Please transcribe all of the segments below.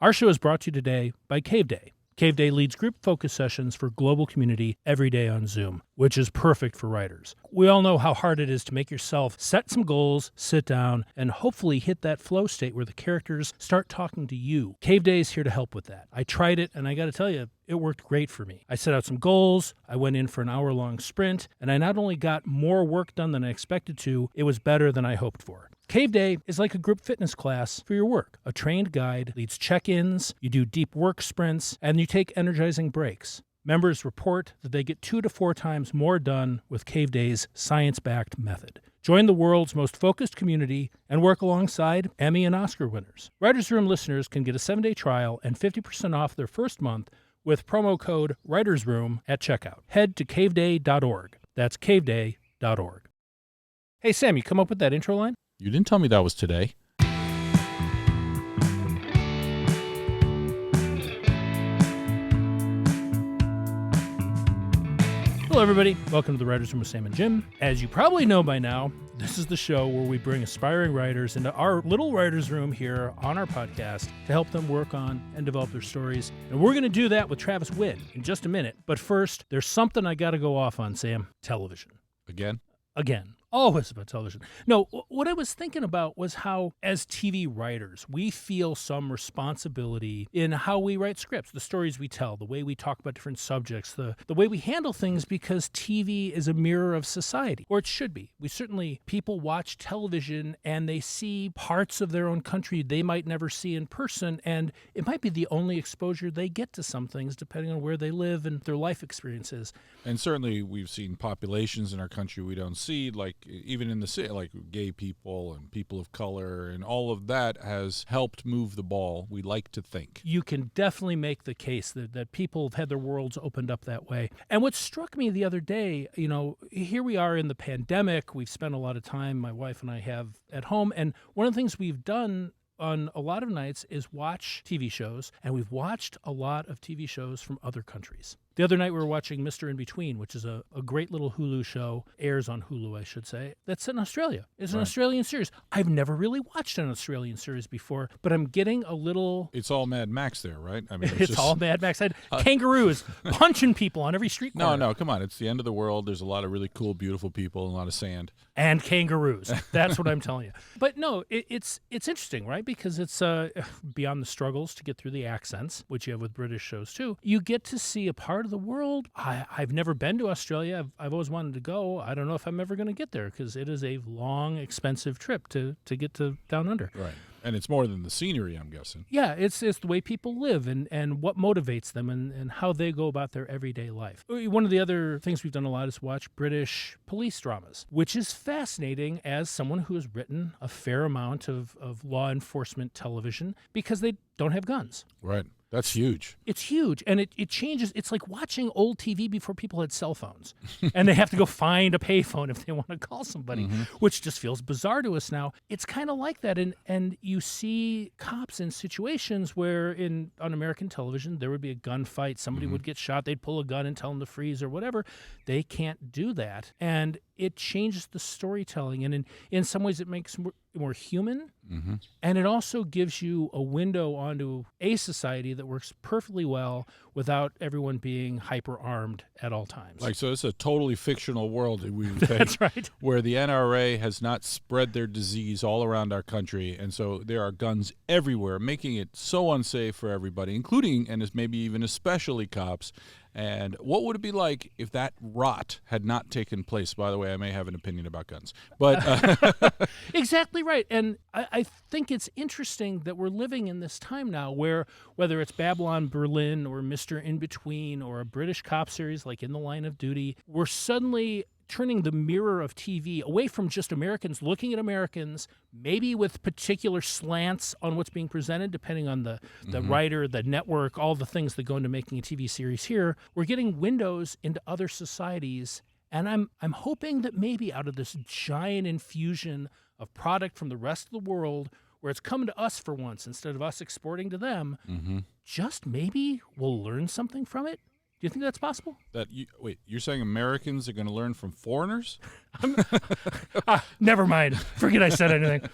Our show is brought to you today by Cave Day. Cave Day leads group focus sessions for global community every day on Zoom, which is perfect for writers. We all know how hard it is to make yourself set some goals, sit down, and hopefully hit that flow state where the characters start talking to you. Cave Day is here to help with that. I tried it, and I got to tell you, it worked great for me. I set out some goals, I went in for an hour-long sprint, and I not only got more work done than I expected to, it was better than I hoped for. Cave Day is like a group fitness class for your work. A trained guide leads check-ins, you do deep work sprints, and you take energizing breaks. Members report that they get 2 to 4 times more done with Cave Day's science-backed method. Join the world's most focused community and work alongside Emmy and Oscar winners. Writers Room listeners can get a 7-day trial and 50% off their first month with promo code WritersRoom at checkout. Head to caveday.org. That's caveday.org. Hey, Sam, you come up with that intro line? You didn't tell me that was today. Hello, everybody. Welcome to the Writers Room with Sam and Jim. As you probably know by now, this is the show where we bring aspiring writers into our little writers' room here on our podcast to help them work on and develop their stories. And we're going to do that with Travis Nguyen in just a minute. But first, there's something I got to go off on, Sam. Television. Again. Always about television. No, what I was thinking about was how, as TV writers, we feel some responsibility in how we write scripts, the stories we tell, the way we talk about different subjects, the way we handle things, because TV is a mirror of society, or it should be. People watch television and they see parts of their own country they might never see in person, and it might be the only exposure they get to some things, depending on where they live and their life experiences. And certainly we've seen populations in our country we don't see, like even in the city, like gay people and people of color, and all of that has helped move the ball, we like to think. You can definitely make the case that people have had their worlds opened up that way. And what struck me the other day, here we are in the pandemic. We've spent a lot of time, my wife and I have, at home. And one of the things we've done on a lot of nights is watch TV shows, and we've watched a lot of TV shows from other countries. The other night we were watching Mr. In Between, which is a great little Hulu show, airs on Hulu, I should say, that's set in Australia. It's an Australian series. I've never really watched an Australian series before, but I'm getting a little... It's all Mad Max there, right? I mean, it's all Mad Max. Kangaroos punching people on every street corner. No, come on. It's the end of the world. There's a lot of really cool, beautiful people and a lot of sand. And kangaroos. That's what I'm telling you. But no, it's interesting, right? Because it's beyond the struggles to get through the accents, which you have with British shows too. You get to see a part of the world. I've never been to Australia. I've always wanted to go. I don't know if I'm ever going to get there because it is a long, expensive trip to get to down under. Right. And it's more than the scenery, I'm guessing. Yeah, it's the way people live and what motivates them and how they go about their everyday life. One of the other things we've done a lot is watch British police dramas, which is fascinating as someone who has written a fair amount of law enforcement television because they don't have guns. Right. That's huge. It's huge, and it changes. It's like watching old TV before people had cell phones, and they have to go find a payphone if they want to call somebody, which just feels bizarre to us now. It's kind of like that, and you see cops in situations where on American television there would be a gunfight, somebody would get shot, they'd pull a gun and tell them to freeze or whatever. They can't do that, and it changes the storytelling, and in some ways it makes more human, and it also gives you a window onto a society that works perfectly well without everyone being hyper-armed at all times. So it's a totally fictional world, we would think. That's right. Where the NRA has not spread their disease all around our country, and so there are guns everywhere, making it so unsafe for everybody, including, and maybe even especially cops. And what would it be like if that rot had not taken place? By the way, I may have an opinion about guns. But Exactly right. And I think it's interesting that we're living in this time now where whether it's Babylon Berlin or Mr. In Between or a British cop series like In the Line of Duty, we're suddenly turning the mirror of TV away from just Americans looking at Americans, maybe with particular slants on what's being presented, depending on the writer, the network, all the things that go into making a TV series here. We're getting windows into other societies, and I'm hoping that maybe out of this giant infusion of product from the rest of the world, where it's coming to us for once instead of us exporting to them, just maybe we'll learn something from it. Do you think that's possible? Wait, you're saying Americans are going to learn from foreigners? Never mind. Forget I said anything.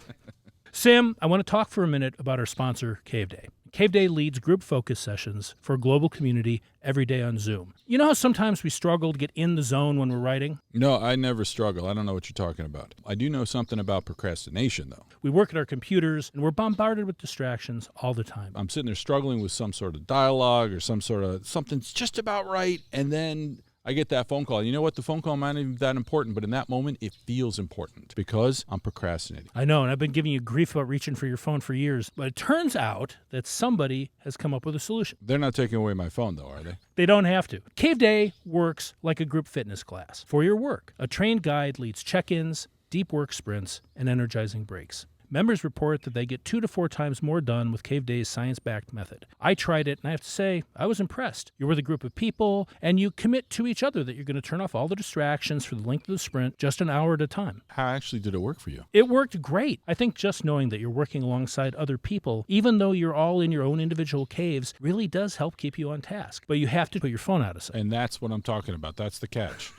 Sam, I want to talk for a minute about our sponsor, Cave Day. Cave Day leads group focus sessions for a global community every day on Zoom. You know how sometimes we struggle to get in the zone when we're writing? No, I never struggle. I don't know what you're talking about. I do know something about procrastination, though. We work at our computers and we're bombarded with distractions all the time. I'm sitting there struggling with some sort of dialogue or something's just about right, and then I get that phone call. You know what? The phone call might not even be that important, but in that moment, it feels important because I'm procrastinating. I know, and I've been giving you grief about reaching for your phone for years, but it turns out that somebody has come up with a solution. They're not taking away my phone, though, are they? They don't have to. Cave Day works like a group fitness class for your work. A trained guide leads check-ins, deep work sprints, and energizing breaks. Members report that they get 2 to 4 times more done with Cave Day's science-backed method. I tried it, and I have to say, I was impressed. You're with a group of people, and you commit to each other that you're going to turn off all the distractions for the length of the sprint, just an hour at a time. How actually did it work for you? It worked great. I think just knowing that you're working alongside other people, even though you're all in your own individual caves, really does help keep you on task. But you have to put your phone out of sight. And that's what I'm talking about. That's the catch.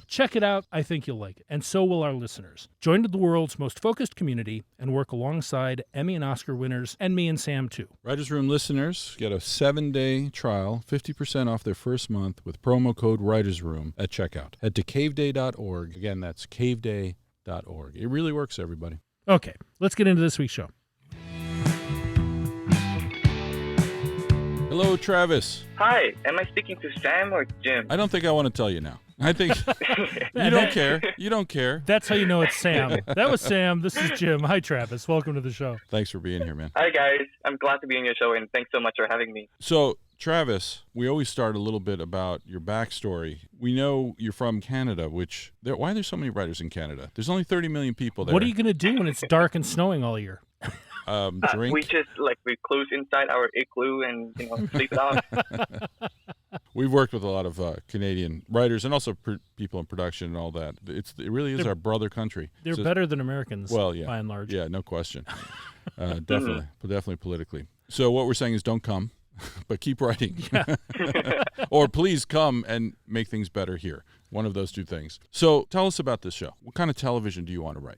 Check it out. I think you'll like it. And so will our listeners. Join the world's most focused community and work alongside Emmy and Oscar winners, and me and Sam too. Writers Room listeners get a 7-day trial, 50% off their first month with promo code Writers Room at checkout. Head to caveday.org. Again, that's caveday.org. It really works, everybody. Okay, let's get into this week's show. Hello, Travis. Hi, am I speaking to Sam or Jim? I don't think I want to tell you now. I think you don't care. You don't care. That's how you know it's Sam. That was Sam. This is Jim. Hi, Travis. Welcome to the show. Thanks for being here, man. Hi, guys. I'm glad to be on your show, and thanks so much for having me. So, Travis, we always start a little bit about your backstory. We know you're from Canada, why are there so many writers in Canada? There's only 30 million people there. What are you going to do when it's dark and snowing all year? Drink. We close inside our igloo and sleep it out. We've worked with a lot of Canadian writers and also people in production and all that. It really is our brother country. They're better than Americans, by and large. Yeah, no question. Definitely politically. So what we're saying is don't come, but keep writing. Yeah. Or please come and make things better here. One of those two things. So tell us about this show. What kind of television do you want to write?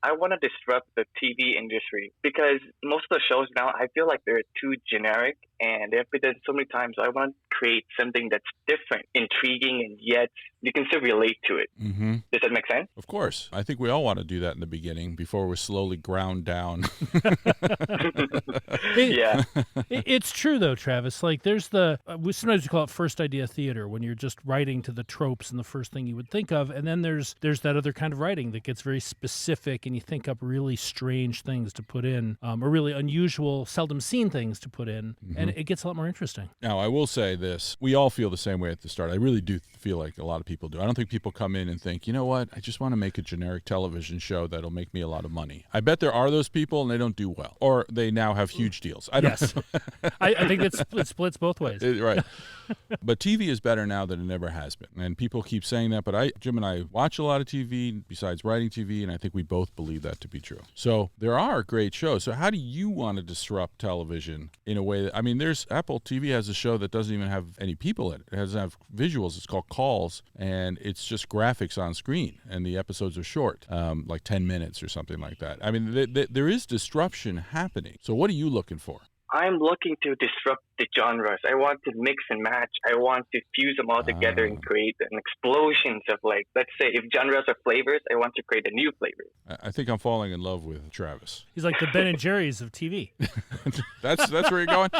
I want to disrupt the TV industry because most of the shows now, I feel like they're too generic and they've been done so many times. So I want to create something that's different, intriguing, and yet you can still relate to it. Mm-hmm. Does that make sense? Of course. I think we all want to do that in the beginning before we're slowly ground down. Yeah. It's true, though, Travis. Like, there's sometimes we call it first idea theater when you're just writing to the tropes and the first thing you would think of. And then there's that other kind of writing that gets very specific and you think up really strange things to put in, or really unusual, seldom seen things to put in. Mm-hmm. And it gets a lot more interesting. Now, I will say this. We all feel the same way at the start. I really do feel like a lot of people do. I don't think people come in and think, you know what, I just want to make a generic television show that'll make me a lot of money. I bet there are those people and they don't do well. Or they now have huge deals. I don't know. I think it splits both ways. Right. But TV is better now than it ever has been. And people keep saying that, but Jim and I watch a lot of TV besides writing TV, and I think we both believe that to be true. So there are great shows. So how do you want to disrupt television in a way that, there's Apple TV has a show that doesn't even have any people in it. It doesn't have visuals. It's called Calls, and it's just graphics on screen, and the episodes are short, like 10 minutes or something like that. There is disruption happening. So what are you looking for? I'm looking to disrupt the genres. I want to mix and match. I want to fuse them all together and create an explosions of, let's say if genres are flavors, I want to create a new flavor. I think I'm falling in love with Travis. He's like the Ben and Jerry's of TV. That's where you're going?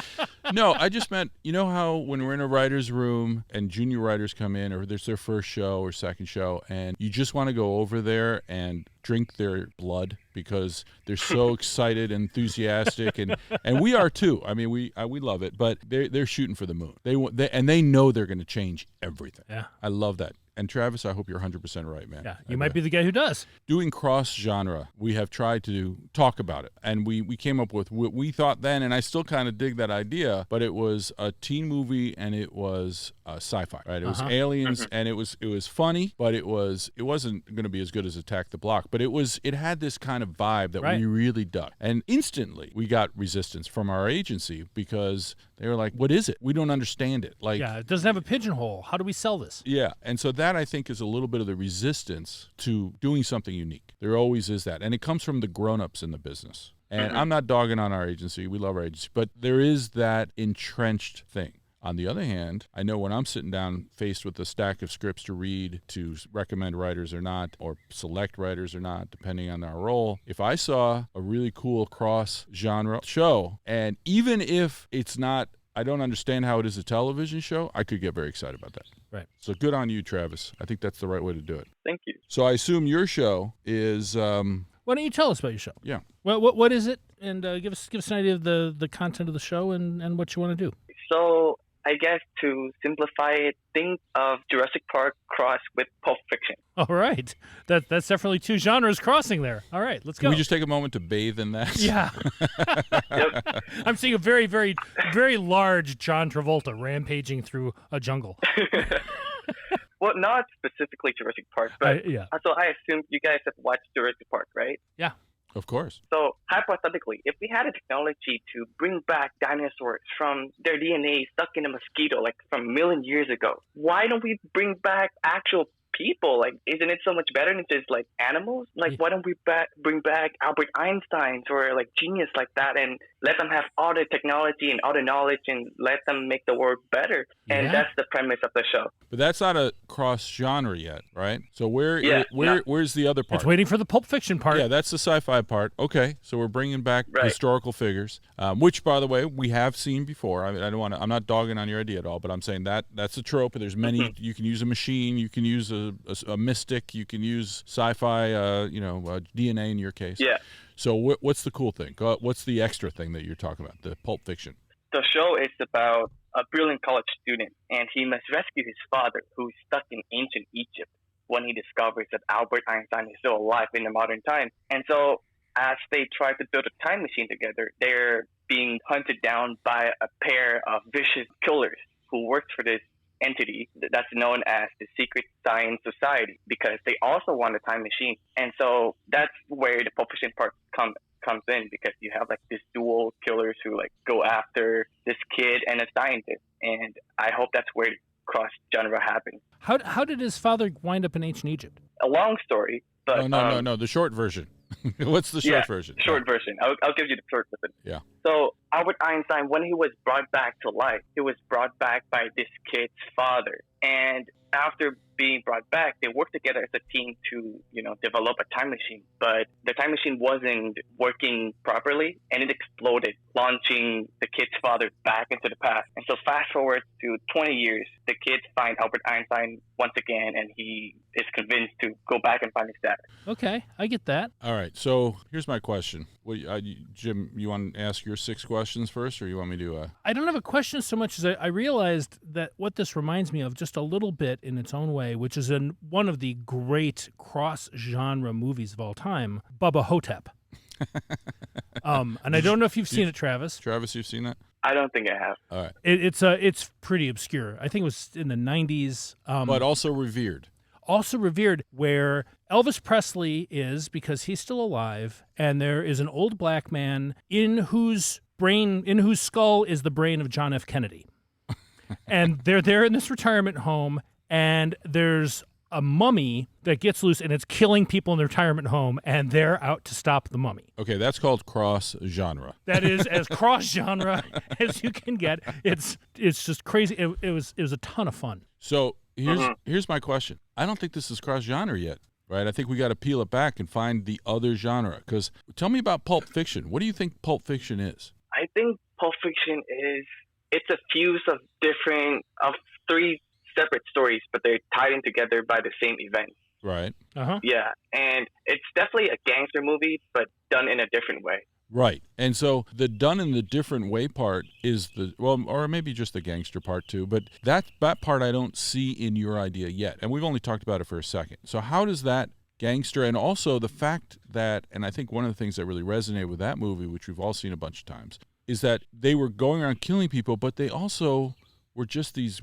No, I just meant, you know how when we're in a writer's room and junior writers come in, or there's their first show or second show, and you just want to go over there and drink their blood because they're so excited and enthusiastic, and we are too. We love it, but they're shooting for the moon. They know they're going to change everything. Yeah, I love that. And Travis, I hope you're 100% right, man. Yeah, you might be the guy who does. Doing cross-genre, we have tried to talk about it. And we came up with what we thought then, and I still kind of dig that idea, but it was a teen movie and it was sci-fi, right? It was aliens, and it was funny, but it wasn't going to be as good as Attack the Block. But it had this kind of vibe that we really dug. And instantly, we got resistance from our agency because they were like, what is it? We don't understand it. It doesn't have a pigeonhole. How do we sell this? Yeah, and so that, I think, is a little bit of the resistance to doing something unique. There always is that. And it comes from the grown-ups in the business. And I'm not dogging on our agency. We love our agency. But there is that entrenched thing. On the other hand, I know when I'm sitting down faced with a stack of scripts to read, to recommend writers or not, or select writers or not, depending on our role, if I saw a really cool cross-genre show, and even if it's not, I don't understand how it is a television show, I could get very excited about that. Right. So good on you, Travis. I think that's the right way to do it. Thank you. So I assume your show is... Why don't you tell us about your show? Yeah. Well, what is it? And give us an idea of the content of the show and what you want to do. So I guess to simplify it, think of Jurassic Park crossed with Pulp Fiction. All right. That's definitely two genres crossing there. All right, let's go. Can we just take a moment to bathe in that? Yeah. Yep. I'm seeing a very, very, very large John Travolta rampaging through a jungle. Well, not specifically Jurassic Park, but yeah. so I assume you guys have watched Jurassic Park, right? Yeah. Of course. So hypothetically, if we had a technology to bring back dinosaurs from their DNA stuck in a mosquito, like from a million years ago, why don't we bring back actual people? Like, isn't it so much better than just like animals? Like, why don't we bring back Albert Einstein or like genius like that and let them have all the technology and all the knowledge and let them make the world better? And Yeah. that's the premise of the show. But that's not a cross genre yet, right? So where's the other part? It's waiting for the Pulp Fiction part. Yeah, that's the sci-fi part. Okay, so we're bringing back Right. historical figures, which, by the way, we have seen before. I mean, I don't want to. I'm not dogging on your idea at all, but I'm saying that's a trope. There's many. You can use a machine. You can use a mystic. You can use sci-fi. DNA in your case. Yeah. So what's the cool thing? What's the extra thing that you're talking about? The Pulp Fiction. The show is about a brilliant college student, and he must rescue his father, who's stuck in ancient Egypt, when he discovers that Albert Einstein is still alive in the modern time. And so, as they try to build a time machine together, they're being hunted down by a pair of vicious killers who work for this entity that's known as the Secret Science Society, because they also want a time machine. And so that's where the Pulp Fiction part comes in, because you have like this dual killers who like go after this kid and a scientist. And I hope that's where the cross genre happens. How did his father wind up in ancient Egypt? A long story, but No. The short version. What's the short version? Short version. I'll give you the short version. Yeah. So Albert Einstein, when he was brought back to life, he was brought back by this kid's father. And after being brought back, they worked together as a team to, develop a time machine. But the time machine wasn't working properly, and it exploded, launching the kid's father back into the past. And so fast forward to 20 years, the kids find Albert Einstein once again, and he is convinced to go back and find his dad. Okay, I get that. All right. So here's my question. Jim, you want to ask your 6 questions first, or you want me to? I don't have a question so much as I realized that what this reminds me of just a little bit in its own way, which is in one of the great cross-genre movies of all time, Bubba Hotep. And I don't know if you've seen it, Travis. Travis, you've seen that? I don't think I have. All right. It's pretty obscure. I think it was in the 90s. But also revered. Also revered, where Elvis Presley is, because he's still alive, and there is an old black man in whose skull is the brain of John F. Kennedy. And they're there in this retirement home, and there's a mummy that gets loose, and it's killing people in the retirement home, and they're out to stop the mummy. Okay, that's called cross-genre. That is as cross-genre as you can get. It's just crazy. It was a ton of fun. So here's my question. I don't think this is cross-genre yet, right? I think we got to peel it back and find the other genre. Because tell me about Pulp Fiction. What do you think Pulp Fiction is? I think Pulp Fiction it's a fuse of 3 separate stories, but they're tied in together by the same event. Right. Uh-huh. Yeah, and it's definitely a gangster movie, but done in a different way. Right. And so the done in the different way part is or maybe just the gangster part too, but that part I don't see in your idea yet. And we've only talked about it for a second. So how does that gangster, and also the fact that, and I think one of the things that really resonated with that movie, which we've all seen a bunch of times, is that they were going around killing people, but they also were just these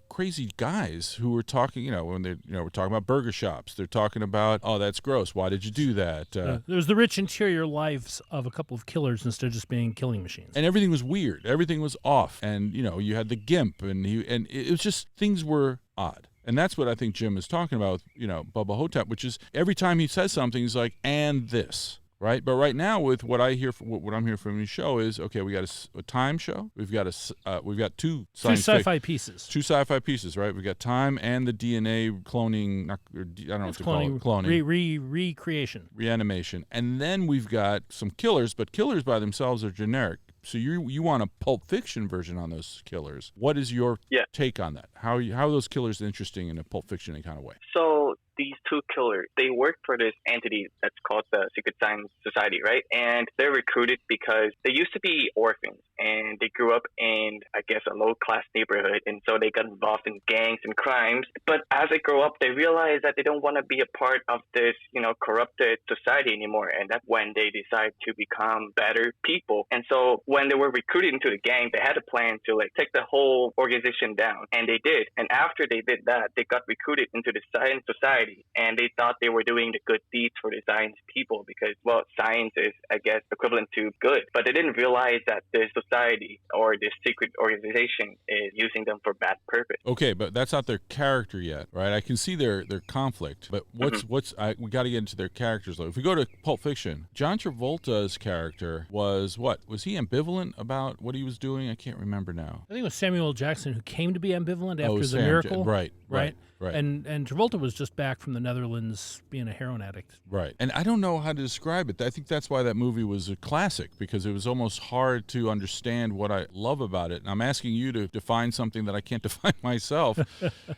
crazy guys who were talking, when we're talking about burger shops. They're talking about, oh, that's gross. Why did you do that? There was the rich interior lives of a couple of killers instead of just being killing machines. And everything was weird. Everything was off. And, you had the gimp, and it was just, things were odd. And that's what I think Jim is talking about, Bubba Hotep, which is every time he says something, he's like, and this. right? But right now, with what I hear, what I'm hearing from your show is, okay, we got a time show. We've got two sci-fi pieces. Two sci-fi pieces, right? We got time and the DNA cloning. I don't know what to call it. Cloning. Recreation. Reanimation. And then we've got some killers, but killers by themselves are generic. So you want a Pulp Fiction version on those killers. What is your take on that? How are those killers interesting in a Pulp Fiction kind of way? So these two killers, they work for this entity that's called the Secret Science Society, right? And they're recruited because they used to be orphans and they grew up in, I guess, a low-class neighborhood. And so they got involved in gangs and crimes. But as they grow up, they realize that they don't want to be a part of this, corrupted society anymore. And that's when they decide to become better people. And so when they were recruited into the gang, they had a plan to take the whole organization down. And they did. And after they did that, they got recruited into the Science Society. And they thought they were doing the good deeds for the science people because, well, science is, I guess, equivalent to good. But they didn't realize that this society or this secret organization is using them for bad purpose. Okay, but that's not their character yet, right? I can see their conflict, but we got to get into their characters. If we go to Pulp Fiction, John Travolta's character was what? Was he ambivalent about what he was doing? I can't remember now. I think it was Samuel L. Jackson who came to be ambivalent after The Miracle. Right. And Travolta was just back from the Netherlands being a heroin addict. Right. And I don't know how to describe it. I think that's why that movie was a classic, because it was almost hard to understand what I love about it. And I'm asking you to define something that I can't define myself.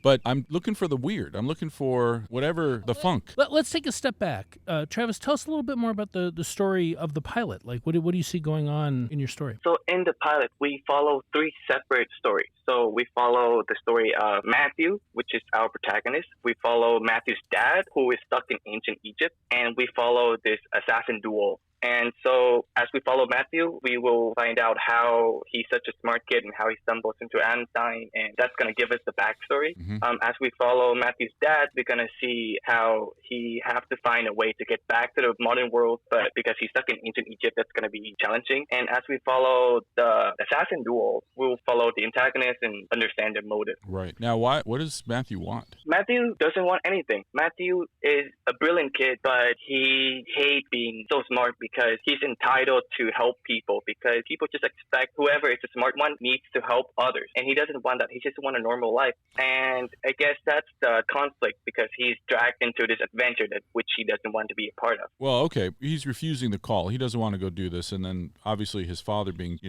But I'm looking for the weird. I'm looking for whatever, the funk. Let's take a step back. Travis, tell us a little bit more about the story of the pilot. What do you see going on in your story? So in the pilot, we follow three separate stories. So we follow the story of Matthew, which is our protagonist. We follow Matthew's dad, who is stuck in ancient Egypt. And we follow this assassin duo. And so as we follow Matthew, we will find out how he's such a smart kid and how he stumbles into Einstein. And that's going to give us the backstory. As we follow Matthew's dad, we're going to see how he have to find a way to get back to the modern world. But because he's stuck in ancient Egypt, that's going to be challenging. And as we follow the assassin duo, we'll follow the antagonist and understand their motive. Right. Now, what does Matthew want? Matthew doesn't want anything. Matthew is a brilliant kid, but he hates being so smart because he's entitled to help people, because people just expect whoever is the smart one needs to help others. And he doesn't want that. He just wants a normal life. And I guess that's the conflict, because he's dragged into this adventure which he doesn't want to be a part of. Well, okay. He's refusing the call. He doesn't want to go do this. And then obviously his father being,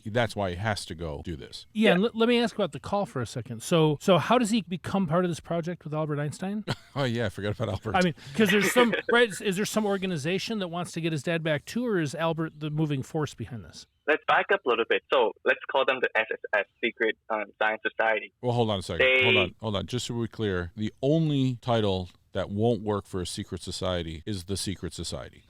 that's why he has to go do this. Yeah. And let me ask about the call for a second. So how does he become part of this project with Albert Einstein? Oh, yeah. I forgot about Albert. I mean, because there's some, right? Is there some organization that wants to get his dad back too, or is Albert the moving force behind this? Let's back up a little bit. So let's call them the SSS, Secret Science Society. Well, hold on a second. Hold on. Just so we're clear, the only title that won't work for a secret society is the Secret Society.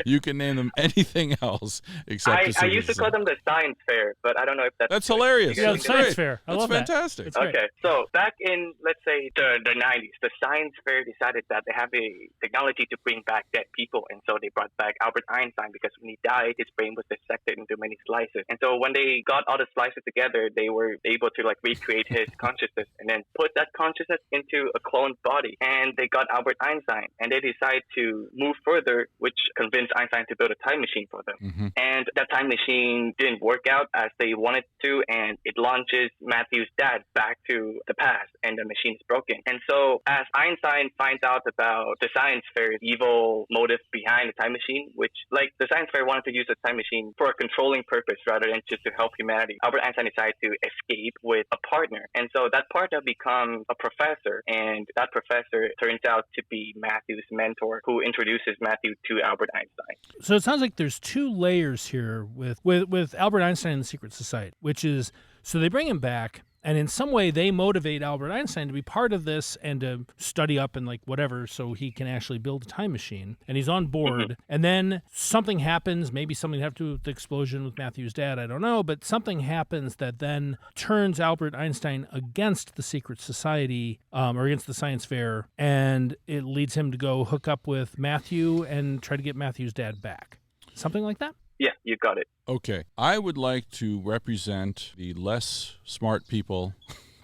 You can name them anything else except I used to call them the Science Fair, but I don't know if that's hilarious. Yeah, the Science Fair. I love that. That's fantastic. Okay, so back in, let's say, the 90s, the Science Fair decided that they have a technology to bring back dead people, and so they brought back Albert Einstein, because when he died, his brain was dissected into many slices. And so when they got all the slices together, they were able to recreate his consciousness and then put that consciousness into a cloned body. And they got Albert Einstein, and they decided to move further, which convinced Einstein to build a time machine for them. And that time machine didn't work out as they wanted to, and it launches Matthew's dad back to the past, and the machine's broken. And so as Einstein finds out about the Science Fair's evil motive behind the time machine, which the Science Fair wanted to use the time machine for a controlling purpose rather than just to help humanity, Albert Einstein decided to escape with a partner. And so that partner becomes a professor, and that professor turns out to be Matthew's mentor, who introduces Matthew to Albert Einstein. So it sounds like there's two layers here with Albert Einstein and the Secret Society, which is, so they bring him back, and in some way they motivate Albert Einstein to be part of this and to study up and whatever, so he can actually build a time machine. And he's on board. And then something happens, maybe something to have to do with the explosion with Matthew's dad, I don't know, but something happens that then turns Albert Einstein against the Secret Society, or against the Science Fair, and it leads him to go hook up with Matthew and try to get Matthew's dad back. Something like that? Yeah, you got it. Okay. I would like to represent the less smart people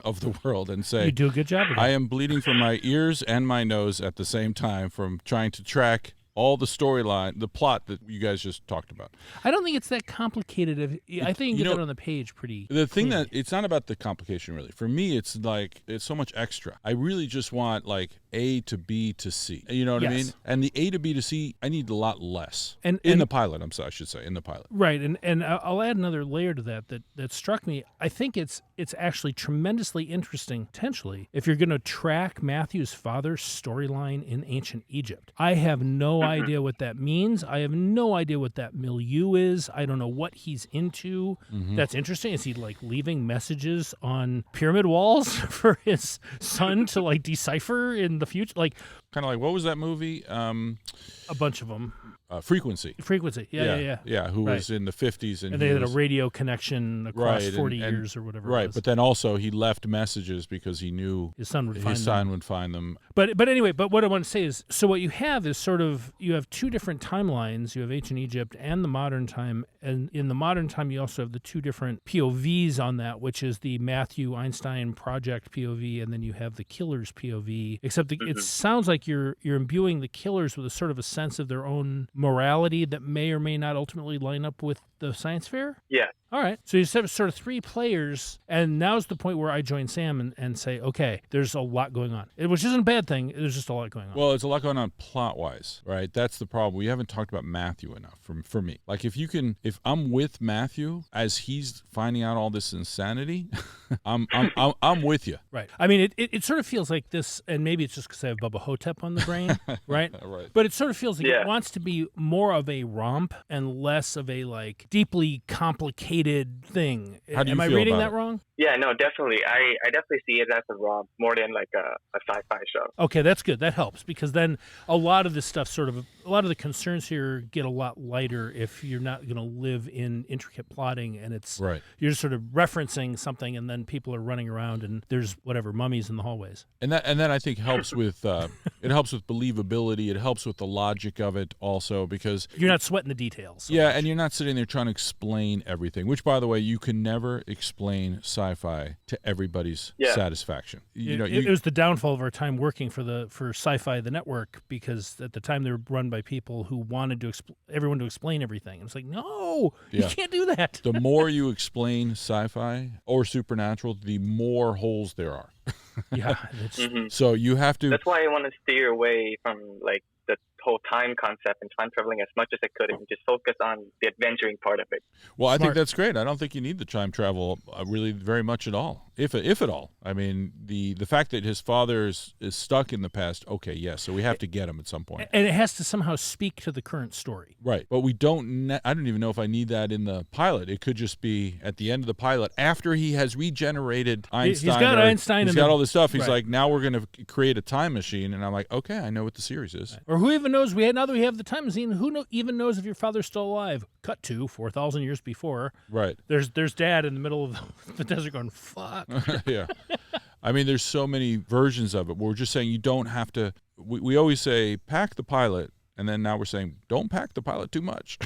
of the world and say, you do a good job of that. I am bleeding from my ears and my nose at the same time from trying to track all the storyline, the plot that you guys just talked about. I don't think it's that complicated. I think you get that on the page pretty The thing clearly. that it's not about the complication really. For me, it's like it's so much extra. I really just want like A to B to C. You know what I Yes. mean? And the A to B to C, I need a lot less. And In the pilot, I should say, in the pilot. Right, and I'll add another layer to that struck me. I think it's actually tremendously interesting, potentially, if you're going to track Matthew's father's storyline in ancient Egypt. I have no idea what that means. I have no idea what that milieu is. I don't know what he's into. That's interesting. Is he like leaving messages on pyramid walls for his son to like decipher in the future? Like Kind of like, what was that movie? a bunch of them. Frequency. Frequency. Yeah. Who Right. was in the 50s. And And they he had a was, radio connection across Right, 40 and- years or whatever it Right, was. but then also he left messages because he knew His son would find his them. son would find them. But anyway, but what I want to say is, so what you have is sort of, you have two different timelines. You have ancient Egypt and the modern time. And in the modern time, you also have the two different POVs on that, which is the Matthew Einstein Project POV, and then you have the killer's POV. Except it sounds like you're imbuing the killers with a sort of a sense of their own morality that may or may not ultimately line up with the science fair. Yeah. All right. So you have sort of three players, and now's the point where I join Sam and say, okay, there's a lot going on. Which isn't a bad thing. There's just a lot going on. Well, it's a lot going on plot-wise, right? That's the problem. We haven't talked about Matthew enough for me. Like, if I'm with Matthew as he's finding out all this insanity, I'm with you. Right. I mean, it sort of feels like this, and maybe it's just because I have Bubba Hotep on the brain, right? Right. But it sort of feels like Yeah. it wants to be more of a romp and less of a, like, deeply complicated thing. How do you Am I feel reading about that it? wrong? Yeah, no, definitely. I definitely see it as a romp more than like a sci-fi show. Okay, that's good. That helps, because then a lot of this stuff a lot of the concerns here get a lot lighter if you're not going to live in intricate plotting, and it's Right. you're just sort of referencing something, and then people are running around and there's whatever mummies in the hallways. And that I think helps with it helps with believability. It helps with the logic of it also because You're not sweating the details. so yeah, much. and you're not sitting there trying to explain everything. Which, by the way, you can never explain sci-fi to everybody's Yeah. satisfaction. It was the downfall of our time working for Sci-Fi the network, because at the time they were run by people who wanted to everyone to explain everything. It's like, no, you Yeah. can't do that. the more you explain sci-fi or supernatural, the more holes there are. Yeah, it's, So you have to. That's why I want to steer away from like the whole time concept and time traveling as much as I could, and just focus on the adventuring part of it. Well, I think Smart. that's great. I don't think you need the time travel really very much at all, if at all. I mean, the fact that his father is stuck in the past, okay, yes, so we have to get him at some point. and it has to somehow speak to the current story. Right, but we don't. I don't even know if I need that in the pilot. It could just be at the end of the pilot after he has regenerated Einstein. He's got or Einstein He's and got the- all this stuff. He's right. like, now we're going to create a time machine, and I'm like, okay, I know what the series is. Or who even knows? Now that we have the time machine, even knows if your father's still alive? Cut to 4,000 years before. Right. There's Dad in the middle of the desert going, fuck. Yeah. I mean, there's so many versions of it. We're just saying you don't have to. We always say pack the pilot, and then now we're saying don't pack the pilot too much,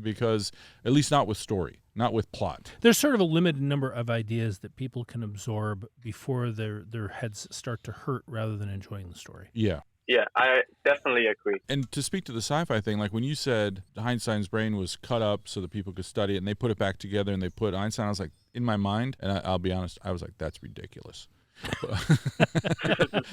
because at least not with story, not with plot. There's sort of a limited number of ideas that people can absorb before their heads start to hurt rather than enjoying the story. Yeah. Yeah, I definitely agree. And to speak to the sci-fi thing, like when you said Einstein's brain was cut up so that people could study it, and they put it back together and they put Einstein, I was like, in my mind, and I'll be honest, I was like, that's ridiculous.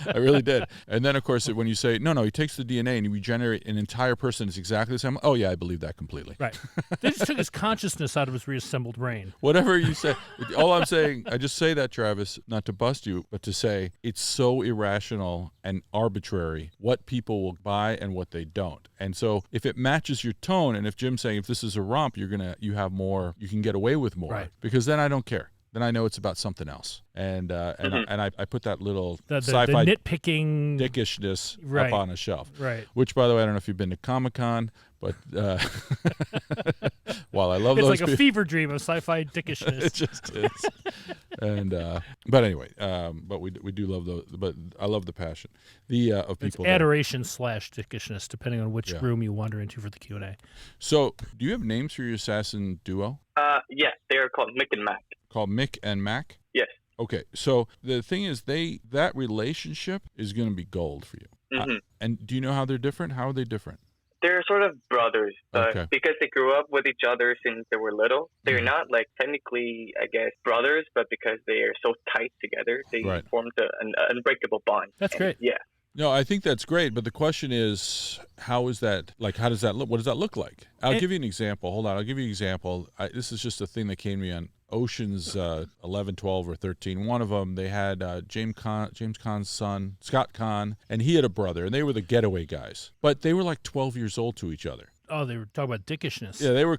I really did. And then, of course, when you say, no, he takes the DNA and you regenerate an entire person that's exactly the same. Oh, yeah, I believe that completely. Right. They just took his consciousness out of his reassembled brain. Whatever you say, all I'm saying, I just say that, Travis, not to bust you, but to say it's so irrational and arbitrary what people will buy and what they don't. And so if it matches your tone, and if Jim's saying if this is a romp, you have more, you can get away with more. Right. Because then I don't care. Then I know it's about something else. And I put that little The sci-fi nitpicking. dickishness Right. up on a shelf. Right. Which, by the way, I don't know if you've been to Comic-Con, but while I love It's those like a people, fever dream of sci-fi dickishness. it just is. And but anyway, but we do love those. But I love the passion of It's people. there. adoration / dickishness, depending on which Yeah. room you wander into for the Q&A. So, do you have names for your assassin duo Yeah, they're called Mick and Mac. called Mick and Mac? Yes. Okay, so the thing is, that relationship is going to be gold for you. Mhm. And do you know how they're different? How are they different? They're sort of brothers, but Okay. because they grew up with each other since they were little, they're Mhm. not like technically, I guess, brothers, but because they are so tight together, they Right. formed an unbreakable bond. That's And great. yeah. No, I think that's great, but the question is, how is that, like, how does that look? What does that look like? I'll give you an example. Hold on. I'll give you an example. This is just a thing that came to me on Ocean's 11, 12, or 13. One of them, they had James Caan's son, Scott Caan, and he had a brother, and they were the getaway guys. But they were like 12 years old to each other. Oh, they were talking about dickishness. Yeah, they were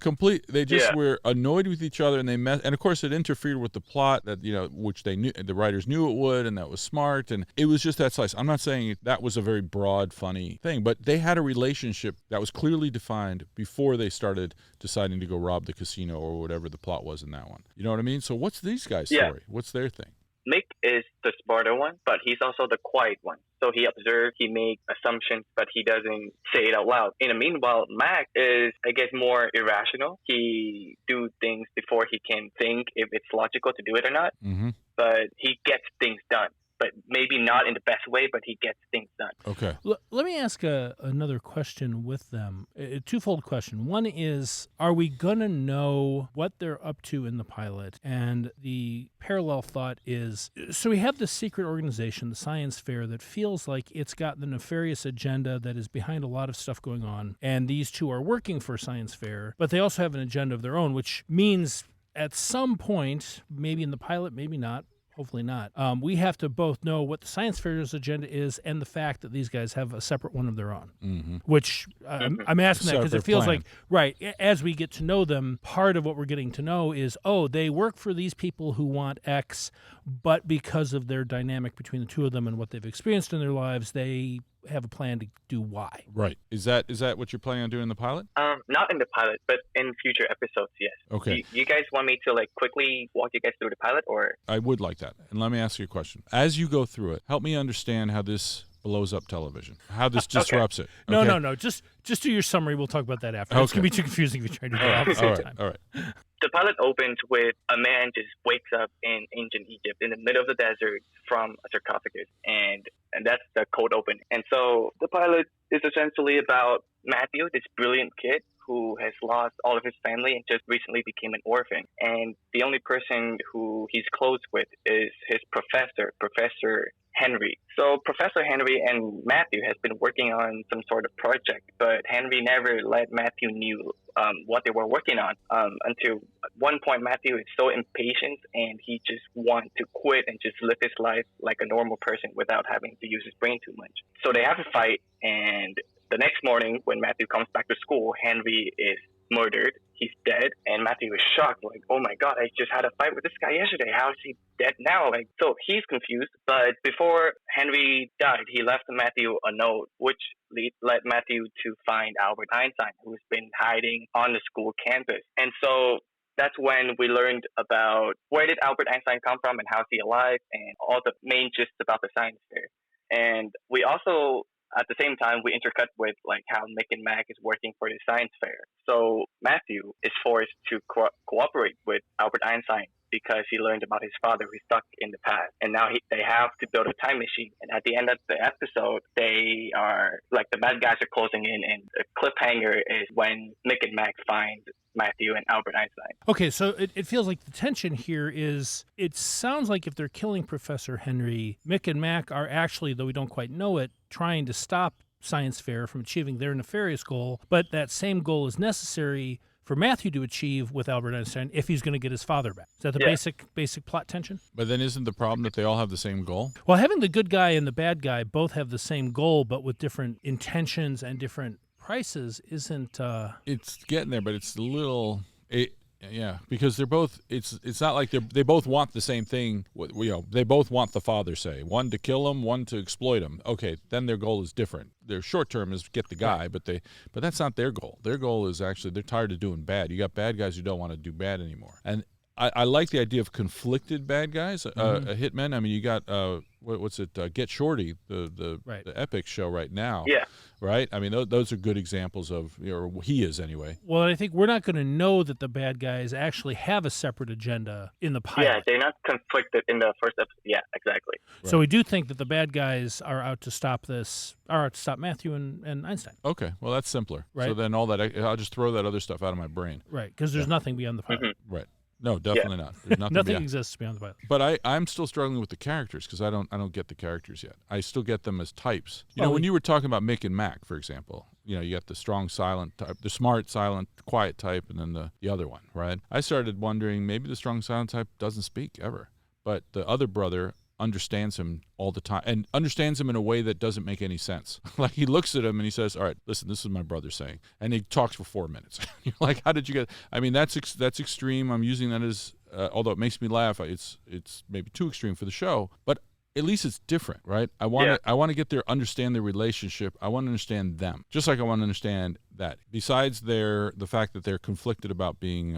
they just Yeah. were annoyed with each other, and they met. And of course, it interfered with the plot that, which they knew, the writers knew it would, and that was smart. And it was just that slice. I'm not saying that was a very broad, funny thing, but they had a relationship that was clearly defined before they started deciding to go rob the casino or whatever the plot was in that one. You know what I mean? So what's these guys' Yeah. story? What's their thing? Mick is the smarter one, but he's also the quiet one. So he observes, he makes assumptions, but he doesn't say it out loud. In the meanwhile, Mac is, I guess, more irrational. He do things before he can think if it's logical to do it or not, Mm-hmm. but he gets things done. But maybe not in the best way, but he gets things done. Okay. Let me ask another question with them. A twofold question. One is, are we going to know what they're up to in the pilot? And the parallel thought is, so we have this secret organization, the Science Fair, that feels like it's got the nefarious agenda that is behind a lot of stuff going on. And these two are working for Science Fair, but they also have an agenda of their own, which means at some point, maybe in the pilot, maybe not, hopefully not, we have to both know what the Science Fair's agenda is and the fact that these guys have a separate one of their own. Mm-hmm. Which I'm asking that because it Separate feels plan. like, right, as we get to know them, part of what we're getting to know is, oh, they work for these people who want X, but because of their dynamic between the two of them and what they've experienced in their lives, they have a plan to do Y. Right. Is that what you're planning on doing in the pilot? Not in the pilot, but in future episodes, yes. Okay. You guys want me to like quickly walk you guys through the pilot, or? I would like that. And let me ask you a question. As you go through it, help me understand how this blows up television, how this disrupts it. Okay? No. Just do your summary. We'll talk about that after. It's Okay. going to be too confusing if you try to do it all at the same time. All right. The pilot opens with a man just wakes up in ancient Egypt in the middle of the desert from a sarcophagus, and that's the cold open. And so the pilot is essentially about Matthew, this brilliant kid who has lost all of his family and just recently became an orphan. And the only person who he's close with is his professor, Professor Henry. So Professor Henry and Matthew has been working on some sort of project, but Henry never let Matthew knew what they were working on until at one point Matthew is so impatient and he just wants to quit and just live his life like a normal person without having to use his brain too much. So they have a fight, and the next morning when Matthew comes back to school, Henry is murdered. He's dead, and Matthew is shocked, like, oh my God, I just had a fight with this guy yesterday. How is he dead now? Like, so he's confused. But before Henry died, he left Matthew a note, which led Matthew to find Albert Einstein, who's been hiding on the school campus. And so that's when we learned about where did Albert Einstein come from and how is he alive, and all the main gist about the science fair. And we also, at the same time, we intercut with like how Mick and Mac is working for the science fair. So Matthew is forced to cooperate with Albert Einstein because he learned about his father who's stuck in the past. And now they have to build a time machine. And at the end of the episode, they are like the bad guys are closing in, and the cliffhanger is when Mick and Mac find Matthew and Albert Einstein. Okay, so it feels like the tension here is, it sounds like if they're killing Professor Henry, Mick and Mac are actually, though we don't quite know it, trying to stop Science Fair from achieving their nefarious goal, but that same goal is necessary for Matthew to achieve with Albert Einstein if he's going to get his father back. Is that the basic plot tension? But then isn't the problem that they all have the same goal? Well, having the good guy and the bad guy both have the same goal, but with different intentions and different prices, isn't... It's getting there, but it's a little... Yeah, because they're both. It's not like they both want the same thing. They both want the father. Say one to kill him, one to exploit him. Okay, then their goal is different. Their short term is get the guy, but that's not their goal. Their goal is actually they're tired of doing bad. You got bad guys who don't want to do bad anymore, and I like the idea of conflicted bad guys, a hitman. I mean, you got what's it? Get Shorty, the Epic show right now. Yeah. Right. I mean, those are good examples of, or he is anyway. Well, I think we're not going to know that the bad guys actually have a separate agenda in the pilot. Yeah, they're not conflicted in the first episode. Yeah, exactly. Right. So we do think that the bad guys are out to stop this, are out to stop Matthew and Einstein. Okay, well, that's simpler. Right. So then I'll just throw that other stuff out of my brain. Right, because there's nothing beyond the pilot. Mm-hmm. Right. No, definitely not. There's nothing, Nothing beyond. exists beyond the pilot. But I'm still struggling with the characters because I don't get the characters yet. I still get them as types. You know, when you were talking about Mick and Mac, for example, you know, you got the strong, silent type, the smart, silent, quiet type, and then the other one, right? I started wondering maybe the strong, silent type doesn't speak ever, but the other brother understands him all the time and understands him in a way that doesn't make any sense. Like he looks at him and he says, all right, listen, this is my brother saying, and he talks for 4 minutes. You're like, how did you get, I mean, that's extreme. I'm using that as, although it makes me laugh, it's maybe too extreme for the show, but at least it's different, right? I want to understand their relationship. I want to understand them, just like I want to understand that. Besides the fact that they're conflicted about being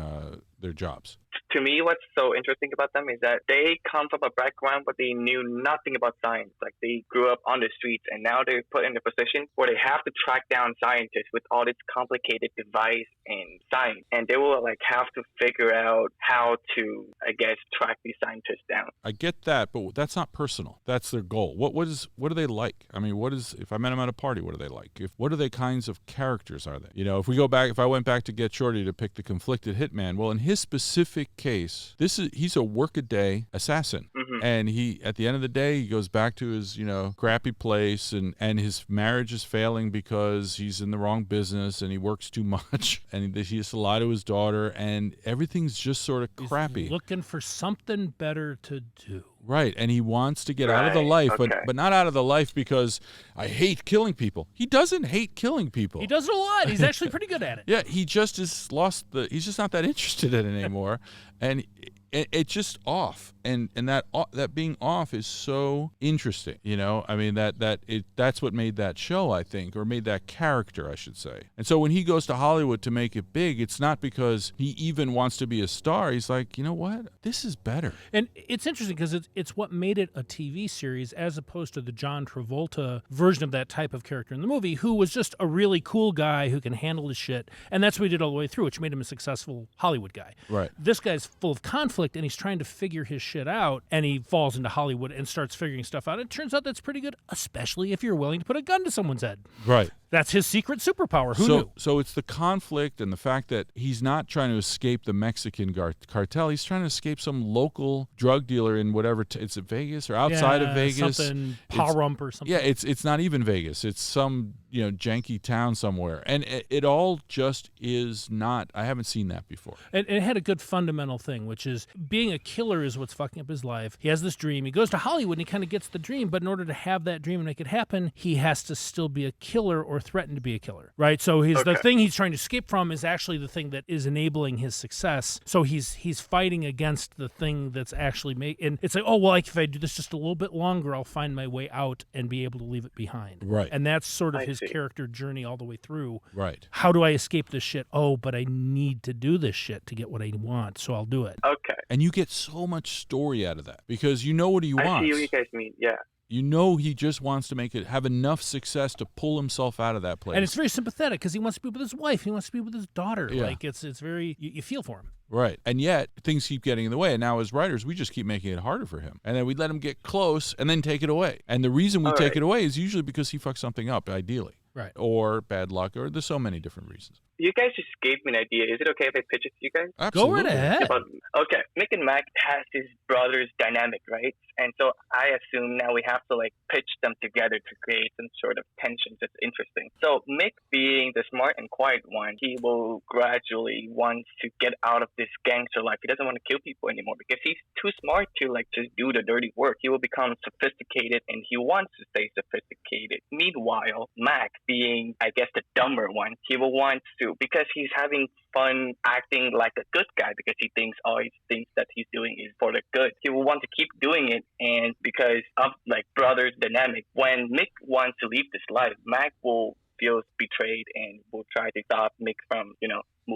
their jobs. To me, what's so interesting about them is that they come from a background where they knew nothing about science. Like they grew up on the streets, and now they're put in a position where they have to track down scientists with all this complicated device and science, and they will like have to figure out how to, I guess, track these scientists down. I get that, but that's not personal. That's their goal. What are they like? I mean, if I met them at a party, what are they like? What are they kinds of characters are they? You know, if I went back to Get Shorty to pick the conflicted hitman, well, in his specific case, he's a workaday assassin. Mm-hmm. And he, at the end of the day, he goes back to his, crappy place, and his marriage is failing because he's in the wrong business and he works too much and he has to lie to his daughter and everything's just sort of crappy. He's looking for something better to do. Right, and he wants to get out of the life, okay. but not out of the life because I hate killing people. He doesn't hate killing people. He does it a lot. He's actually pretty good at it. Yeah, he just is he's just not that interested in it anymore, and it's just off. And that being off is so interesting, I mean that's what made that show, I think, or made that character, I should say. And so when he goes to Hollywood to make it big, it's not because he even wants to be a star. He's like, you know what, this is better. And it's interesting because it's what made it a TV series as opposed to the John Travolta version of that type of character in the movie, who was just a really cool guy who can handle his shit, and that's what he did all the way through, which made him a successful Hollywood guy. Right. This guy's full of conflict and he's trying to figure his shit out, and he falls into Hollywood and starts figuring stuff out. It turns out that's pretty good, especially if you're willing to put a gun to someone's head. Right. That's his secret superpower. Who knew? So it's the conflict and the fact that he's not trying to escape the Mexican cartel. He's trying to escape some local drug dealer in whatever. It's Vegas or outside of Vegas. Something rump or something. Yeah, it's not even Vegas. It's some janky town somewhere, and it all just is not. I haven't seen that before. And it had a good fundamental thing, which is being a killer is what's fucking up his life. He has this dream. He goes to Hollywood and he kind of gets the dream, but in order to have that dream and make it happen, he has to still be a killer or threaten to be a killer, right? So the thing he's trying to escape from is actually the thing that is enabling his success. So he's fighting against the thing that's actually and it's like, oh well, if I do this just a little bit longer, I'll find my way out and be able to leave it behind. Right. And that's sort of his character journey all the way through. Right. How do I escape this shit? Oh, but I need to do this shit to get what I want, so I'll do it. Okay. And you get so much story out of that because you know what he wants. I see what you guys mean. Yeah. He just wants to have enough success to pull himself out of that place. And it's very sympathetic because he wants to be with his wife. He wants to be with his daughter. Yeah. Like it's very, you feel for him. Right. And yet things keep getting in the way. And now as writers, we just keep making it harder for him. And then we let him get close and then take it away. And the reason we take it away is usually because he fucks something up, ideally. Right. Or bad luck, or there's so many different reasons. You guys just gave me an idea. Is it okay if I pitch it to you guys? Absolutely. Go right ahead. Okay. Mick and Mac has his brother's dynamic, right? And so I assume now we have to pitch them together to create some sort of tension that's interesting. So Mick, being the smart and quiet one, he will gradually want to get out of this gangster life. He doesn't want to kill people anymore because he's too smart to just do the dirty work. He will become sophisticated and he wants to stay sophisticated. Meanwhile, Mac, being I guess the dumber one, he will want to, because he's having fun acting like a good guy because he thinks all he thinks that he's doing is for the good. He will want to keep doing it, and because of brothers dynamic, when Mick wants to leave this life, Mac will feel betrayed and will try to stop Mick from,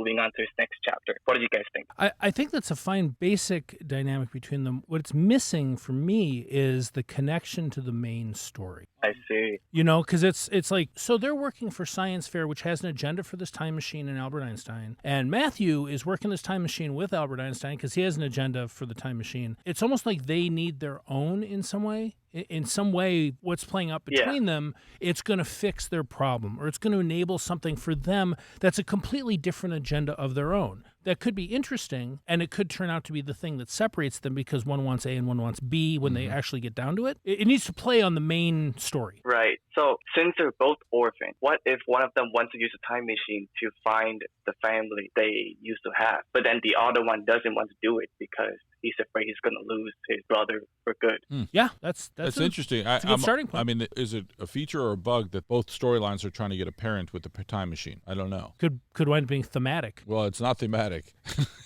moving on to his next chapter. What do you guys think? I think that's a fine basic dynamic between them. What it's missing for me is the connection to the main story. I see. You know, because it's like, so they're working for Science Fair, which has an agenda for this time machine and Albert Einstein. And Matthew is working this time machine with Albert Einstein because he has an agenda for the time machine. It's almost like they need their own in some way. In some way, what's playing out between them, it's going to fix their problem, or it's going to enable something for them that's a completely different agenda of their own. That could be interesting, and it could turn out to be the thing that separates them because one wants A and one wants B when they actually get down to it. It needs to play on the main story. Right. So since they're both orphans, what if one of them wants to use a time machine to find the family they used to have, but then the other one doesn't want to do it because he's afraid he's going to lose his brother for good? Yeah, that's interesting. It's a good starting point. I mean, is it a feature or a bug that both storylines are trying to get apparent with the time machine? I don't know. Could wind up being thematic. Well, it's not thematic.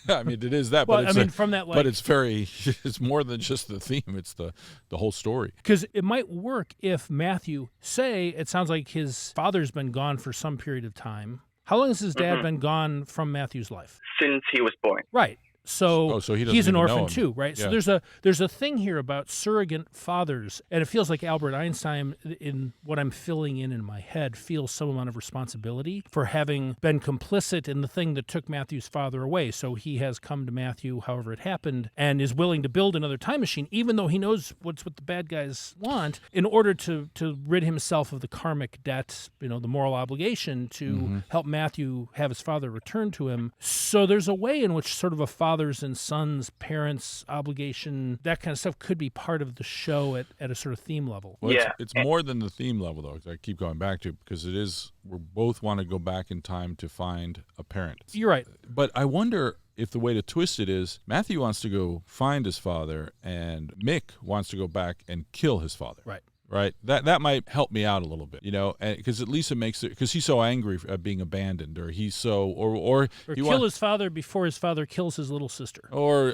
I mean, it is that, Well, but it's I mean, from that, like, but it's more than just the theme. It's the whole story. Because it might work if Matthew, say, it sounds like his father's been gone for some period of time. How long has his dad been gone from Matthew's life? Since he was born. Right. So he he's an even know orphan him. too, right? Yeah. So there's a thing here about surrogate fathers, and it feels like Albert Einstein, in what I'm filling in my head, feels some amount of responsibility for having been complicit in the thing that took Matthew's father away. So he has come to Matthew, however it happened, and is willing to build another time machine, even though he knows what the bad guys want, in order to rid himself of the karmic debt, the moral obligation to help Matthew have his father returned to him. So there's a way in which sort of a fathers and sons, parents, obligation, that kind of stuff could be part of the show at a sort of theme level. Well, it's more than the theme level, though. I keep going back to it because it is, we both want to go back in time to find a parent. You're right. But I wonder if the way to twist it is Matthew wants to go find his father and Mick wants to go back and kill his father. Right. That might help me out a little bit, because at least it makes it, because he's so angry at being abandoned, or he's so, or kill his father before his father kills his little sister, or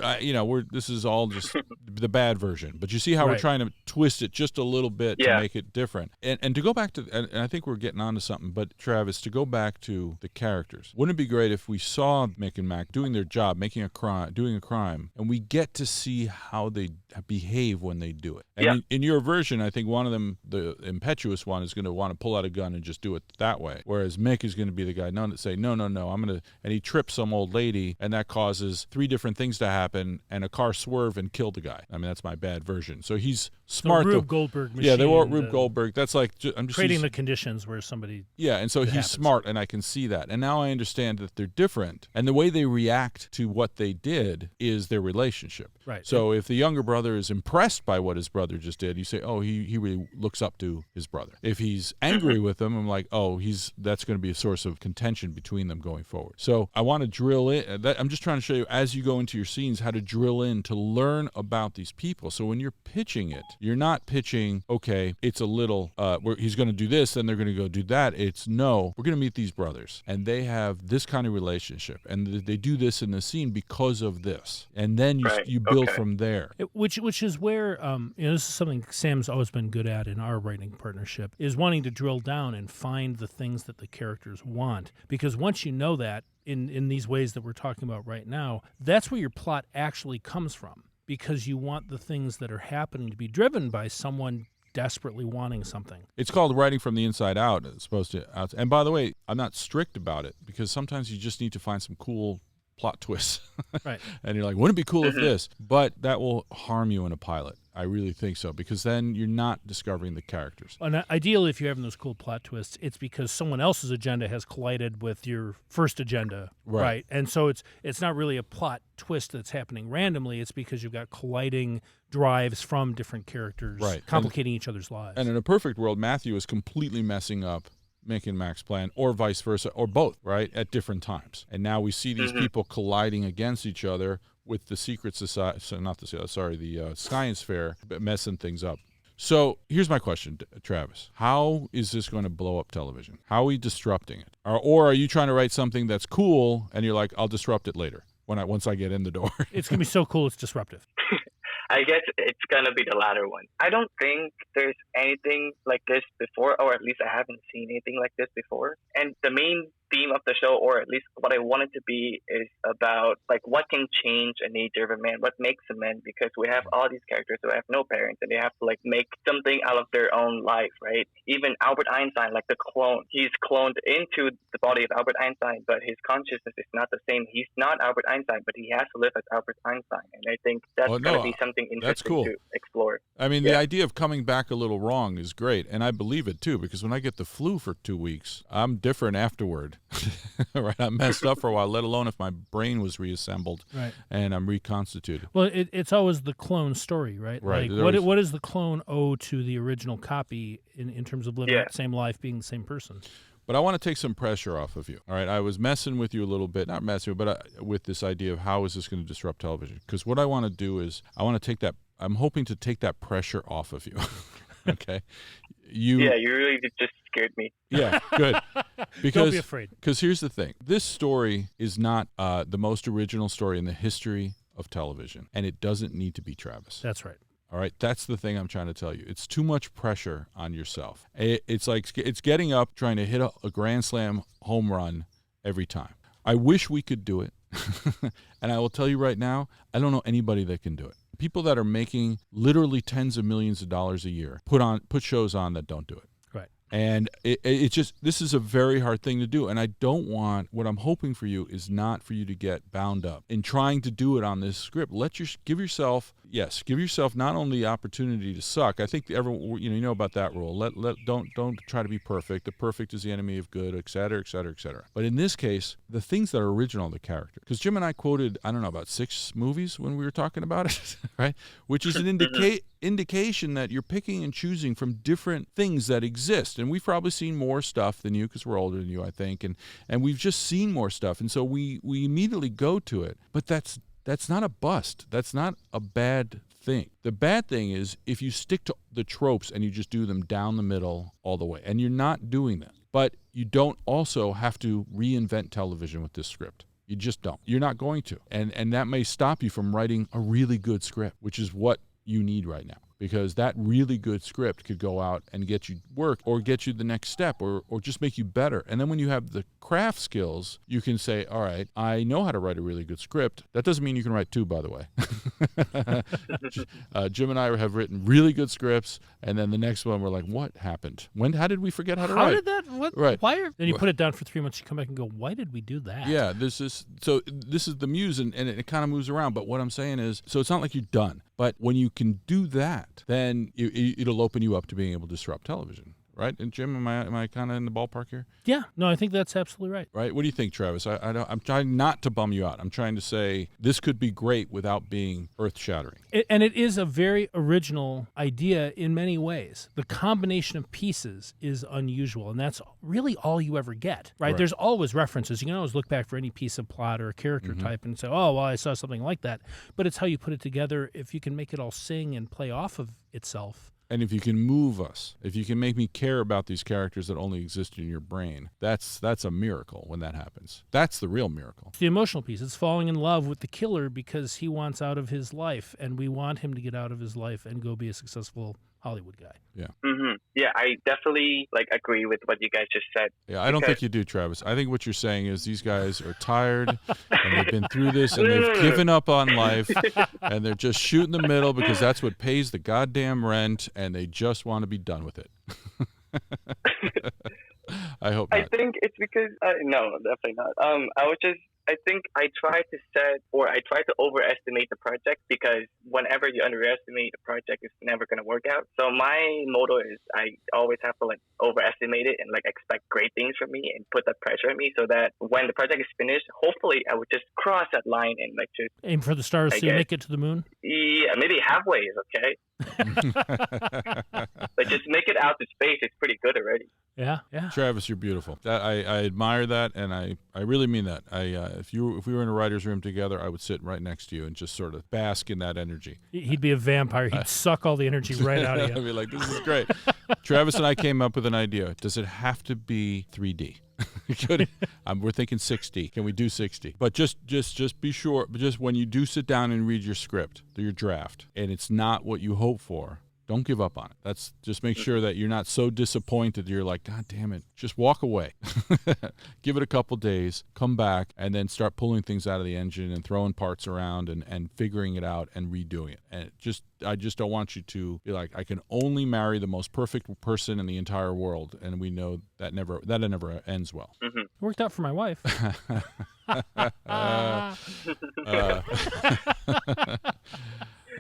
this is all just the bad version. But you see how we're trying to twist it just a little bit to make it different, and to go back to, and I think we're getting onto something. But Travis, to go back to the characters, wouldn't it be great if we saw Mick and Mac doing their job, doing a crime, and we get to see how they behave when they do it? And in your version, I think one of them, the impetuous one, is going to want to pull out a gun and just do it that way. Whereas Mick is going to be the guy to say, no, I'm going to, and he trips some old lady, and that causes 3 different things to happen, and a car swerve and kill the guy. I mean, that's my bad version. So he's smart. The Rube Goldberg machine. Yeah, they were Rube Goldberg. That's like, I'm just creating the conditions where somebody. Yeah, and so he's smart, and I can see that. And now I understand that they're different, and the way they react to what they did is their relationship. Right. So if the younger brother is impressed by what his brother just did, you say, oh, he really looks up to his brother. If he's angry with him, I'm like, oh, that's going to be a source of contention between them going forward. So I want to drill in. I'm just trying to show you, as you go into your scenes, how to drill in to learn about these people. So when you're pitching it, you're not pitching, okay, it's a little, he's going to do this, then they're going to go do that. It's, no, we're going to meet these brothers, and they have this kind of relationship, and they do this in the scene because of this. And then you build from there. Which is where, this is something Sam's always been good at in our writing partnership, is wanting to drill down and find the things that the characters want. Because once you know that, in these ways that we're talking about right now, that's where your plot actually comes from. Because you want the things that are happening to be driven by someone desperately wanting something. It's called writing from the inside out, as opposed to out. And by the way, I'm not strict about it, because sometimes you just need to find some cool plot twists. Right. And you're like, wouldn't it be cool if this? But that will harm you in a pilot. I really think so, because then you're not discovering the characters. And ideally, if you're having those cool plot twists, it's because someone else's agenda has collided with your first agenda, right? And so it's not really a plot twist that's happening randomly. It's because you've got colliding drives from different characters, complicating each other's lives. And in a perfect world, Matthew is completely messing up Mick and Mac's plan, or vice versa, or both, right, at different times. And now we see these people colliding against each other with the secret society, the science fair, messing things up. So here's my question, Travis. How is this going to blow up television? How are we disrupting it? Or are you trying to write something that's cool and you're like, I'll disrupt it later once I get in the door? It's going to be so cool it's disruptive. I guess it's going to be the latter one. I don't think there's anything like this before, or at least I haven't seen anything like this before. And the main theme of the show, or at least what I want it to be, is about like what can change a nature of a man, what makes a man, because we have all these characters who have no parents and they have to like make something out of their own life, right? Even Albert Einstein, like the clone, he's cloned into the body of Albert Einstein, but his consciousness is not the same. He's not Albert Einstein, but he has to live as Albert Einstein, and I think that's going to be something interesting to explore. I mean, the idea of coming back a little wrong is great, and I believe it too, because when I get the flu for 2 weeks, I'm different afterward. Right, I'm messed up for a while, let alone if my brain was reassembled and I'm reconstituted. Well, it's always the clone story, right? Right. Like, what does the clone owe to the original copy in terms of living the same life, being the same person? But I want to take some pressure off of you. All right, I was messing with you a little bit, not messing, but with this idea of how is this going to disrupt television? Because what I want to do is I'm hoping to take that pressure off of you. Okay. You really just scared me. Yeah, good. Because, don't be afraid. Because here's the thing. This story is not the most original story in the history of television, and it doesn't need to be, Travis. That's right. All right, that's the thing I'm trying to tell you. It's too much pressure on yourself. It's like it's getting up, trying to hit a grand slam home run every time. I wish we could do it. And I will tell you right now, I don't know anybody that can do it. People that are making literally tens of millions of dollars a year put shows on that don't do it. Right. And it's just, this is a very hard thing to do. And I don't want, what I'm hoping for you is not for you to get bound up in trying to do it on this script. Give yourself not only the opportunity to suck. I think everyone, you know about that rule. Don't try to be perfect. The perfect is the enemy of good, et cetera, et cetera, et cetera. But in this case, the things that are original to the character, because Jim and I quoted, I don't know, about 6 movies when we were talking about it, right? Which is an indication that you're picking and choosing from different things that exist. And we've probably seen more stuff than you, because we're older than you, I think. And we've just seen more stuff. And so we immediately go to it. But that's not a bust. That's not a bad thing. The bad thing is if you stick to the tropes and you just do them down the middle all the way. And you're not doing that. But you don't also have to reinvent television with this script. You just don't. You're not going to. And that may stop you from writing a really good script, which is what you need right now. Because that really good script could go out and get you work or get you the next step or just make you better. And then when you have the craft skills, you can say, all right, I know how to write a really good script. That doesn't mean you can write 2, by the way. Jim and I have written really good scripts, and then the next one we're like, what happened? How did we forget how to write? How did that? What? Right. Then you put it down for 3 months, you come back and go, why did we do that? Yeah, this is the muse, and it kind of moves around. But what I'm saying is, so it's not like you're done. But when you can do that, then it'll open you up to being able to disrupt television, right? And Jim, am I kind of in the ballpark here? Yeah, no, I think that's absolutely right. Right? What do you think, Travis? I'm trying not to bum you out. I'm trying to say this could be great without being earth-shattering. And it is a very original idea in many ways. The combination of pieces is unusual, and that's really all you ever get, right? There's always references. You can always look back for any piece of plot or a character type and say, oh, well, I saw something like that. But it's how you put it together. If you can make it all sing and play off of itself. And if you can move us, if you can make me care about these characters that only exist in your brain, that's a miracle when that happens. That's the real miracle. It's the emotional piece. It's falling in love with the killer because he wants out of his life, and we want him to get out of his life and go be a successful Hollywood guy. Yeah. Mm-hmm. Yeah, I definitely agree with what you guys just said. Yeah, I don't think you do, Travis. I think what you're saying is these guys are tired and they've been through this and they've given up on life and they're just shooting the middle because that's what pays the goddamn rent and they just want to be done with it. I hope not. I think it's because no, definitely not. I think I try to overestimate the project, because whenever you underestimate a project, it's never going to work out. So my motto is I always have to overestimate it and expect great things from me and put that pressure on me, so that when the project is finished, hopefully I would just cross that line and just aim for the stars so you make it to the moon. Yeah, maybe halfway is okay. But just make it out to space. It's pretty good already. Yeah. Travis, you're beautiful. I admire that, and I really mean that. If we were in a writer's room together, I would sit right next to you and just sort of bask in that energy. He'd be a vampire. He'd suck all the energy right out of you. I'd be like, this is great. Travis and I came up with an idea. Does it have to be 3D? We're thinking 6D. Can we do 60? But just be sure. But just when you do sit down and read your script, your draft, and it's not what you hope for, Don't give up on it. That's just make sure that you're not so disappointed you're like, God damn it, just walk away. Give it a couple days, come back, and then start pulling things out of the engine and throwing parts around and figuring it out and redoing it. And I just don't want you to be like, I can only marry the most perfect person in the entire world, and we know that never ends well. It worked out for my wife.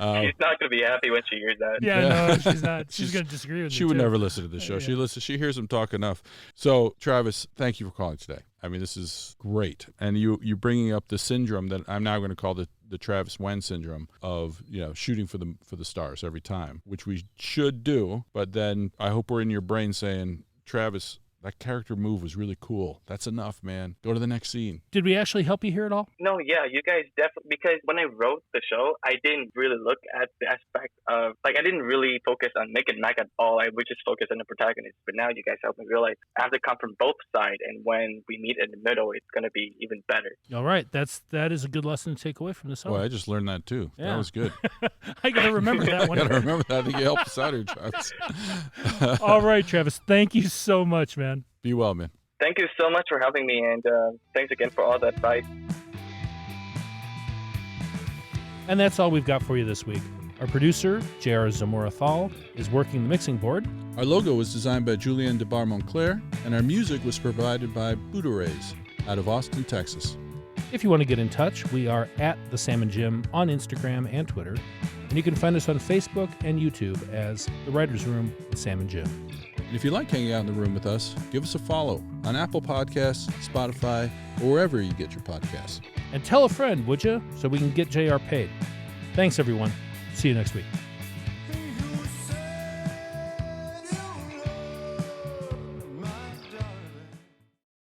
She's not going to be happy when she hears that. Yeah, no, she's not. She's going to disagree with me. She would too. never listen to the show. Yeah. She hears him talk enough. So, Travis, thank you for calling today. I mean, this is great. And you bringing up the syndrome that I'm now going to call the Travis Nguyen syndrome of, shooting for the stars every time, which we should do. But then I hope we're in your brain saying, Travis, that character move was really cool. That's enough, man. Go to the next scene. Did we actually help you here at all? No, yeah, you guys definitely, because when I wrote the show, I didn't really look at the aspect of, I didn't really focus on Nick and Mac at all. I would just focus on the protagonist. But now you guys help me realize I have to come from both sides, and when we meet in the middle, it's going to be even better. All right. That is a good lesson to take away from this. Well, I just learned that too. Yeah. That was good. I got to remember that one. I got to remember that. I think you helped us out here, Travis. All right, Travis. Thank you so much, man. Be well, man. Thank you so much for having me, and thanks again for all the advice. And that's all we've got for you this week. Our producer, J.R. Zamora-Thal, is working the mixing board. Our logo was designed by Julien Debar-Monclair, and our music was provided by Buddha-Rays out of Austin, Texas. If you want to get in touch, we are at The Salmon Gym on Instagram and Twitter. And you can find us on Facebook and YouTube as The Writer's Room with Salmon Gym. And if you like hanging out in the room with us, give us a follow on Apple Podcasts, Spotify, or wherever you get your podcasts. And tell a friend, would you, so we can get JR paid. Thanks, everyone. See you next week.